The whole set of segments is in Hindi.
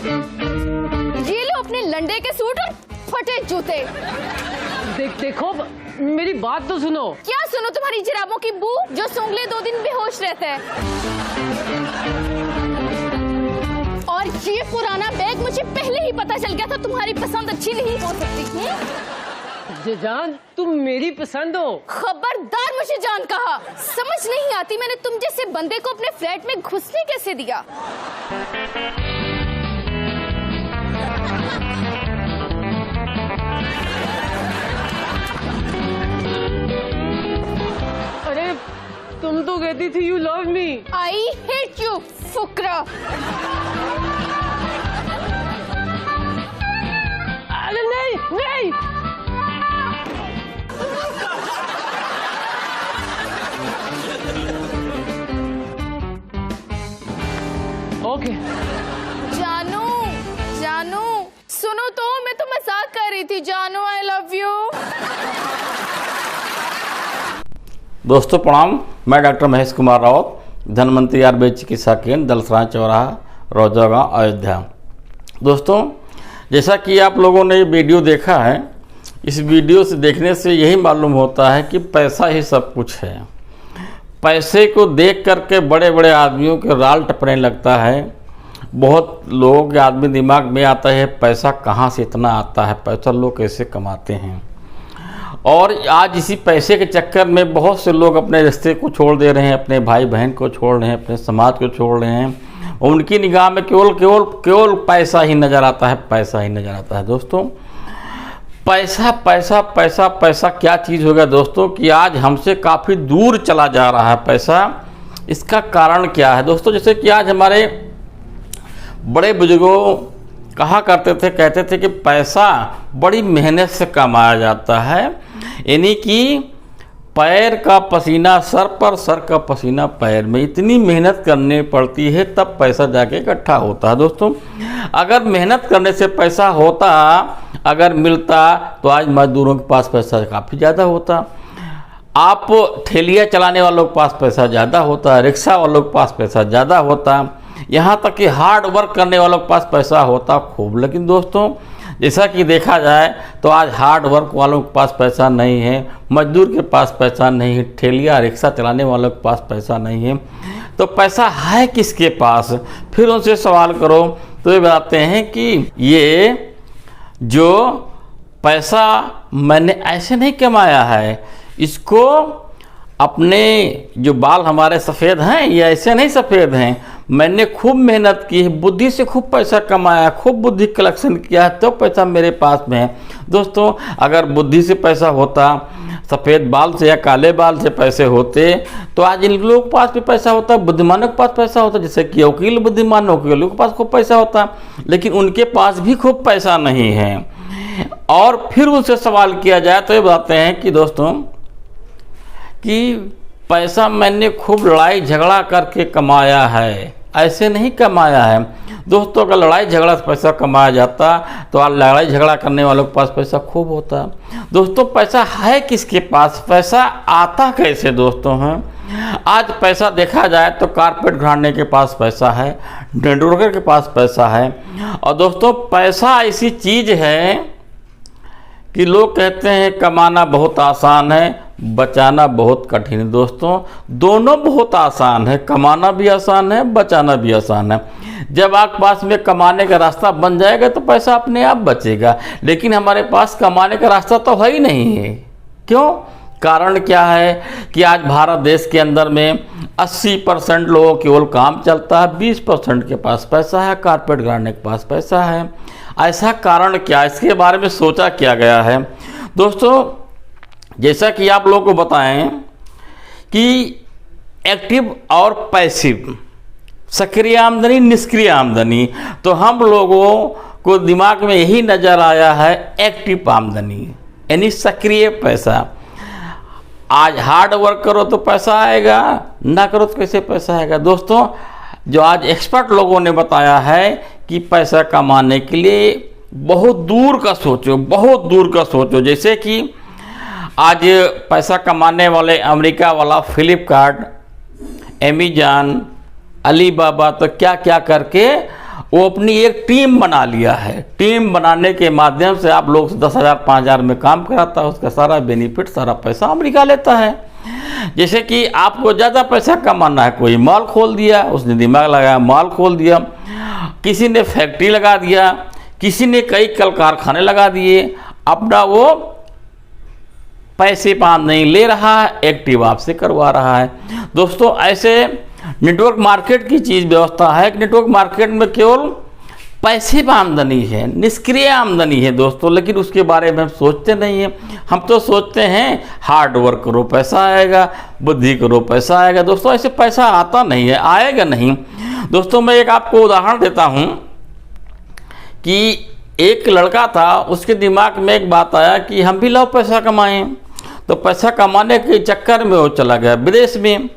ये लो अपने लंडे के सूट और फटे जूते। देखो मेरी बात तो सुनो। क्या सुनो तुम्हारी जराबों की बू जो सूंघले 2 दिन बेहोश रहते हैं। और ये पुराना बैग मुझे पहले ही पता चल गया था तुम्हारी पसंद अच्छी नहीं हो सकती। जान तुम मेरी पसंद हो। खबरदार मुझे जान कहा। समझ नहीं आती मैंने तुम जैसे बंदे को अपने फ्लैट में घुसने कैसे दिया। अरे तुम तो कहती थी you love me. I hate you फुकरा। अरे नहीं नहीं। ओके। जानू जानू सुनो तो मैं तो मजाक कर रही थी। जानू आई लव यू। दोस्तों प्रणाम, मैं डॉक्टर महेश कुमार रावत, धनवंतरी आयुर्वेद चिकित्सा केंद्र दलसराय चौराहा, रोजा गाँव, अयोध्या। दोस्तों जैसा कि आप लोगों ने ये वीडियो देखा है, इस वीडियो से देखने से यही मालूम होता है कि पैसा ही सब कुछ है। पैसे को देख करके बड़े बड़े आदमियों के राल टपकने लगता है। बहुत लोगों के आदमी दिमाग में आता है पैसा कहाँ से इतना आता है, पैसा लोग कैसे कमाते हैं। और आज इसी पैसे के चक्कर में बहुत से लोग अपने रिश्ते को छोड़ दे रहे हैं, अपने भाई बहन को छोड़ रहे हैं, अपने समाज को छोड़ रहे हैं। उनकी निगाह में केवल पैसा ही नज़र आता है, पैसा ही नज़र आता है। दोस्तों पैसा पैसा पैसा पैसा क्या चीज़ हो गया दोस्तों कि आज हमसे काफ़ी दूर चला जा रहा है पैसा। इसका कारण क्या है दोस्तों? जैसे कि आज हमारे बड़े बुजुर्गों कहा करते थे, कहते थे कि पैसा बड़ी मेहनत से कमाया जाता है, यानी कि पैर का पसीना सर पर, सर का पसीना पैर में, इतनी मेहनत करनी पड़ती है तब पैसा जाके इकट्ठा होता है। दोस्तों अगर मेहनत करने से पैसा होता, अगर मिलता तो आज मजदूरों के पास पैसा काफ़ी ज़्यादा होता, आप ठेलिया चलाने वालों के पास पैसा ज़्यादा होता, रिक्शा वालों के पास पैसा ज़्यादा होता, यहाँ तक कि हार्ड वर्क करने वालों के पास पैसा होता खूब। लेकिन दोस्तों जैसा कि देखा जाए तो आज हार्ड वर्क वालों के पास पैसा नहीं है, मजदूर के पास पैसा नहीं है, ठेलिया रिक्शा चलाने वालों के पास पैसा नहीं है। तो पैसा है किसके पास? फिर उनसे सवाल करो तो ये बताते हैं कि ये जो पैसा मैंने ऐसे नहीं कमाया है, इसको अपने जो बाल हमारे सफ़ेद हैं ये ऐसे नहीं सफ़ेद हैं, मैंने खूब मेहनत की है, बुद्धि से खूब पैसा कमाया, खूब बुद्धि कलेक्शन किया है तो पैसा मेरे पास में है। दोस्तों अगर बुद्धि से पैसा होता, सफ़ेद बाल से या काले बाल से पैसे होते तो आज इन लोगों के पास भी पैसा होता, बुद्धिमानों के पास पैसा होता। जैसे कि वकील बुद्धिमान, वकीलों के पास खूब पैसा होता, लेकिन उनके पास भी खूब पैसा नहीं है। और फिर उनसे सवाल किया जाए तो ये बताते हैं कि दोस्तों कि पैसा मैंने खूब लड़ाई झगड़ा करके कमाया है, ऐसे नहीं कमाया है। दोस्तों अगर लड़ाई झगड़ा से पैसा कमाया जाता तो आज लड़ाई झगड़ा करने वालों के पास पैसा खूब होता। दोस्तों पैसा है किसके पास? पैसा आता कैसे दोस्तों हैं? आज पैसा देखा जाए तो कारपेट घराने के पास पैसा है, डेंडोरकर के पास पैसा है। और दोस्तों पैसा ऐसी चीज़ है कि लोग कहते हैं कमाना बहुत आसान है, बचाना बहुत कठिन है। दोस्तों दोनों बहुत आसान है, कमाना भी आसान है, बचाना भी आसान है। जब आपके पास में कमाने का रास्ता बन जाएगा तो पैसा अपने आप बचेगा, लेकिन हमारे पास कमाने का रास्ता तो है ही नहीं है। क्यों? कारण क्या है कि आज भारत देश के अंदर में 80% लोगों केवल काम चलता है, 20% के पास पैसा है, कारपेट घराने के पास पैसा है। ऐसा कारण क्या? इसके बारे में सोचा क्या गया है? दोस्तों जैसा कि आप लोगों को बताएं कि एक्टिव और पैसिव, सक्रिय आमदनी, निष्क्रिय आमदनी, तो हम लोगों को दिमाग में यही नज़र आया है एक्टिव आमदनी यानी सक्रिय पैसा। आज हार्ड वर्क करो तो पैसा आएगा, ना करो तो कैसे पैसा आएगा? दोस्तों जो आज एक्सपर्ट लोगों ने बताया है कि पैसा कमाने के लिए बहुत दूर का सोचो, बहुत दूर का सोचो। जैसे कि आज पैसा कमाने वाले अमेरिका वाला फ्लिपकार्ट, अमेज़न, अलीबाबा तो क्या क्या करके वो अपनी एक टीम बना लिया है। टीम बनाने के माध्यम से आप लोग 10,000 5,000 में काम कराता है, उसका सारा बेनिफिट सारा पैसा अमेरिका लेता है। जैसे कि आपको ज़्यादा पैसा कमाना है, कोई मॉल खोल दिया, उसने दिमाग लगाया मॉल खोल दिया, किसी ने फैक्ट्री लगा दिया, किसी ने कई कल कारखाने लगा दिए, अपना वो पैसे पान नहीं ले रहा है, एक्टिव आपसे करवा रहा है। दोस्तों ऐसे नेटवर्क मार्केट की चीज़ व्यवस्था है कि नेटवर्क मार्केट में केवल पैसे पर आमदनी है, निष्क्रिय आमदनी है दोस्तों, लेकिन उसके बारे में हम सोचते नहीं हैं। हम तो सोचते हैं हार्ड वर्क करो पैसा आएगा, बुद्धि करो पैसा आएगा। दोस्तों ऐसे पैसा आता नहीं है, आएगा नहीं। दोस्तों मैं एक आपको उदाहरण देता हूँ कि एक लड़का था, उसके दिमाग में एक बात आया कि हम भी लाओ पैसा कमाएं। तो पैसा कमाने के चक्कर में वो चला गया विदेश में,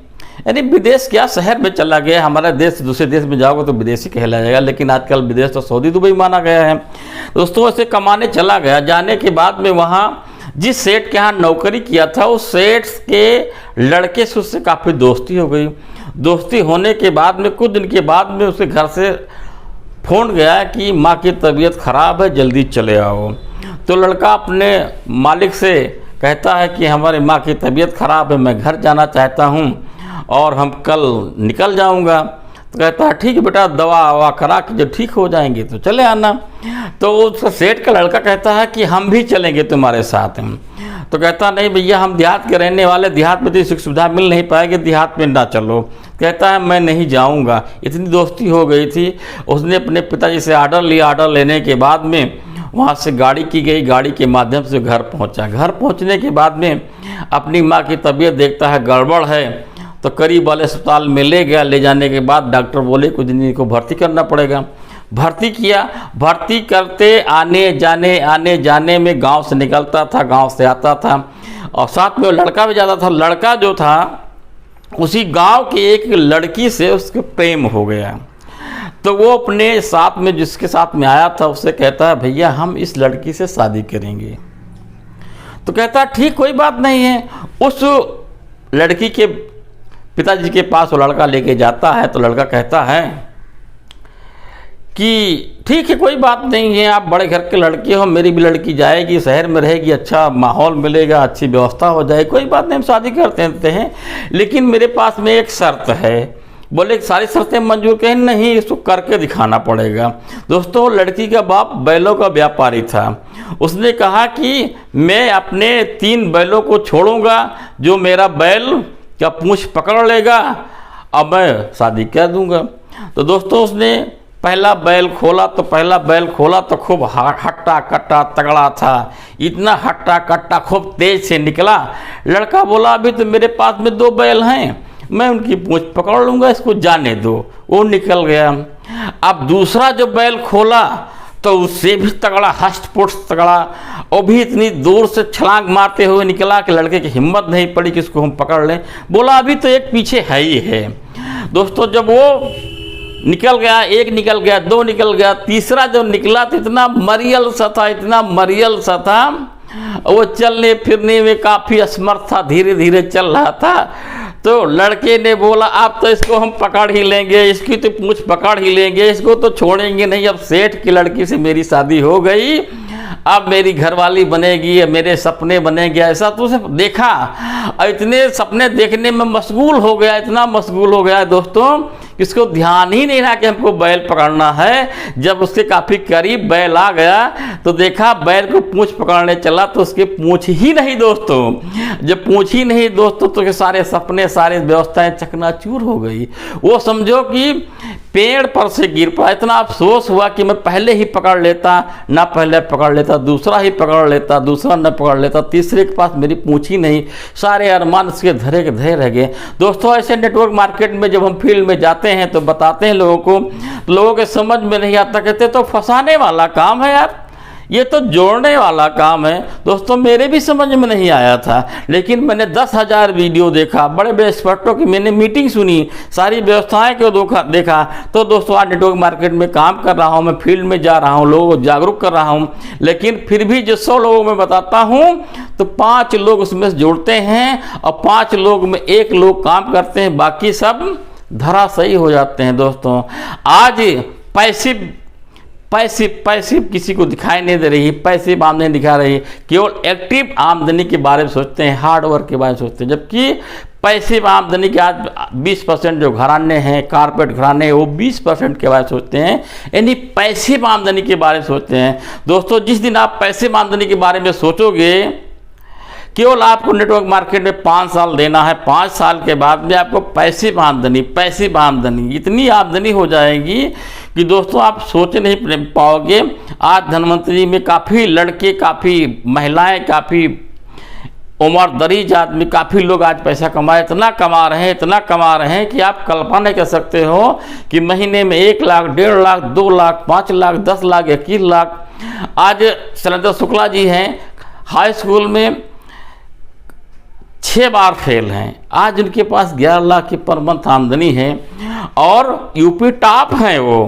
यानी विदेश क्या शहर में चला गया। हमारे देश से दूसरे देश में जाओगे तो विदेशी कहला जाएगा, लेकिन आजकल विदेश तो सऊदी दुबई माना गया है। दोस्तों ऐसे कमाने चला गया, जाने के बाद में वहाँ जिस सेठ के यहाँ नौकरी किया था उस सेठ के लड़के से उससे काफ़ी दोस्ती हो गई। दोस्ती होने के बाद में कुछ दिन के बाद में उसके घर से फ़ोन गया कि माँ की तबीयत ख़राब है, जल्दी चले आओ। तो लड़का अपने मालिक से कहता है कि हमारी माँ की तबीयत ख़राब है, मैं घर जाना चाहता हूँ और हम कल निकल जाऊंगा। तो कहता है ठीक है बेटा, दवा ववा करा के जब ठीक हो जाएंगे तो चले आना। तो उसका सेठ का लड़का कहता है कि हम भी चलेंगे तुम्हारे साथ। तो कहता नहीं भैया, हम देहात के रहने वाले, देहात में तो सुख सुविधा मिल नहीं पाएगी, देहात में ना चलो। कहता है मैं नहीं जाऊंगा। इतनी दोस्ती हो गई थी, उसने अपने पिताजी से आर्डर लिया। आर्डर लेने के बाद में वहाँ से गाड़ी की गई, गाड़ी के माध्यम से घर पहुँचा। घर पहुँचने के बाद में अपनी माँ की तबीयत देखता है गड़बड़ है, तो करीब वाले अस्पताल में ले गया। ले जाने के बाद डॉक्टर बोले कुछ दिन को भर्ती करना पड़ेगा। भर्ती किया। भर्ती करते आने जाने में गांव से निकलता था, गांव से आता था, और साथ में लड़का भी जाता था। लड़का जो था उसी गांव की एक लड़की से उसके प्रेम हो गया। तो वो अपने साथ में जिसके साथ में आया था उससे कहता है भैया हम इस लड़की से शादी करेंगे। तो कहता है ठीक कोई बात नहीं है। उस लड़की के पिताजी के पास वो लड़का लेके जाता है। तो लड़का कहता है कि ठीक है कोई बात नहीं है, आप बड़े घर के लड़के हो, मेरी भी लड़की जाएगी, शहर में रहेगी, अच्छा माहौल मिलेगा, अच्छी व्यवस्था हो जाएगी, कोई बात नहीं हम शादी करते हैं, लेकिन मेरे पास में एक शर्त है। बोले सारी शर्तें मंजूर कहें, नहीं इसको करके दिखाना पड़ेगा। दोस्तों लड़की का बाप बैलों का व्यापारी था। उसने कहा कि मैं अपने 3 बैलों को छोड़ूंगा, जो मेरा बैल क्या पूंछ पकड़ लेगा अब मैं शादी कर दूंगा। तो दोस्तों उसने पहला बैल खोला तो खूब हट्टा कट्टा तगड़ा था, इतना हट्टा कट्टा खूब तेज से निकला। लड़का बोला अभी तो मेरे पास में 2 बैल हैं, मैं उनकी पूंछ पकड़ लूँगा, इसको जाने दो। वो निकल गया। अब दूसरा जो बैल खोला तो उससे भी तगड़ा, हष्ट-पुष्ट तगड़ा, और भी इतनी दूर से छलांग मारते हुए निकला कि लड़के की हिम्मत नहीं पड़ी कि इसको हम पकड़ लें। बोला अभी तो एक पीछे है ही है। दोस्तों जब वो निकल गया, 1 निकल गया, 2 निकल गया, तीसरा जो निकला तो इतना मरियल सा था, वो चलने फिरने में काफ़ी असमर्थ था, धीरे धीरे चल रहा था। तो लड़के ने बोला अब तो इसको हम पकड़ ही लेंगे, इसकी तो पूंछ पकड़ ही लेंगे, इसको तो छोड़ेंगे नहीं। अब सेठ की लड़की से मेरी शादी हो गई, अब मेरी घरवाली बनेगी, मेरे सपने बनेंगे, ऐसा तो उसे देखा। और इतने सपने देखने में मशगूल हो गया, इतना मशगूल हो गया दोस्तों, इसको ध्यान ही नहीं रहा कि हमको बैल पकड़ना है। जब उसके काफ़ी करीब बैल आ गया तो देखा बैल को पूंछ पकड़ने चला तो उसके पूंछ ही नहीं दोस्तों। जब पूंछ ही नहीं दोस्तों तो सारे सपने, सारे व्यवस्थाएं चकनाचूर हो गई। वो समझो कि पेड़ पर से गिर पड़ा। इतना अफसोस हुआ कि मैं पहले ही पकड़ लेता, ना पहले पकड़ लेता, दूसरा ही पकड़ लेता, दूसरा न पकड़ लेता, तीसरे के पास मेरी पूंछ ही नहीं। सारे अरमान उसके धरे के धरे रह गए। दोस्तों ऐसे नेटवर्क मार्केट में जब हम फील्ड में जाते हैं तो बताते हैं लोगों को, तो लोगों के समझ में नहीं आता, कहते तो फंसाने वाला काम है यार, ये तो जोड़ने वाला काम है। दोस्तों मेरे भी समझ में नहीं आया था, लेकिन मैंने 10,000 वीडियो देखा, बड़े बड़े एक्सपर्टों की मैंने मीटिंग सुनी, सारी व्यवस्थाएं को देखा। तो दोस्तों आज नेटवर्क मार्केट में काम कर रहा हूँ, मैं फील्ड में जा रहा हूँ, लोगों को जागरूक कर रहा हूँ, लेकिन फिर भी जो 100 लोगों में बताता हूँ तो 5 लोग उसमें जुड़ते हैं और 5 लोग में 1 लोग काम करते हैं, बाकी सब धराशायी हो जाते हैं। दोस्तों आज पैसिव किसी को दिखाई नहीं दे रही, पैसिव आमदनी दिखा रही है, केवल एक्टिव आमदनी के बारे में सोचते हैं, हार्ड वर्क के बारे में सोचते हैं। जबकि पैसिव आमदनी के आज 20% जो घराने हैं, कारपोरेट घराने हैं, वो 20% के बारे में सोचते हैं, यानी पैसिव आमदनी के बारे में सोचते हैं। दोस्तों, जिस दिन आप पैसिव आमदनी के बारे में सोचोगे, केवल आपको नेटवर्क मार्केट में 5 साल देना है, 5 साल के बाद में आपको पैसिव आमदनी इतनी आमदनी हो जाएगी कि दोस्तों आप सोच नहीं पाओगे। आज धनवंतरी में काफ़ी लड़के, काफ़ी महिलाएं, काफ़ी उम्र दरीज आदमी, काफ़ी लोग आज पैसा कमाए, इतना कमा रहे हैं कि आप कल्पना नहीं कर सकते हो कि महीने में 1 लाख, 1.5 लाख, 2 लाख, 5 लाख, 10 लाख, 21 लाख। आज शैलेंद्र शुक्ला जी हैं, हाई स्कूल में 6 बार फेल हैं, आज उनके पास 11 लाख की पर मंथ आमदनी है और यूपी टॉप हैं वो।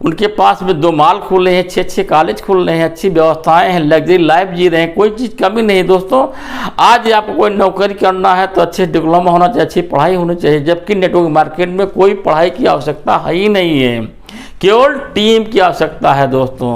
उनके पास में 2 मॉल खुले हैं, 6 कॉलेज खुल रहे हैं, अच्छी व्यवस्थाएं हैं, लग्जरी लाइफ जी रहे हैं, कोई चीज़ कमी नहीं। दोस्तों, आज आपको कोई नौकरी करना है तो अच्छे डिप्लोमा होना चाहिए, अच्छी पढ़ाई होनी चाहिए। जबकि नेटवर्क मार्केट में कोई पढ़ाई की आवश्यकता है ही नहीं है, केवल टीम की आवश्यकता है दोस्तों।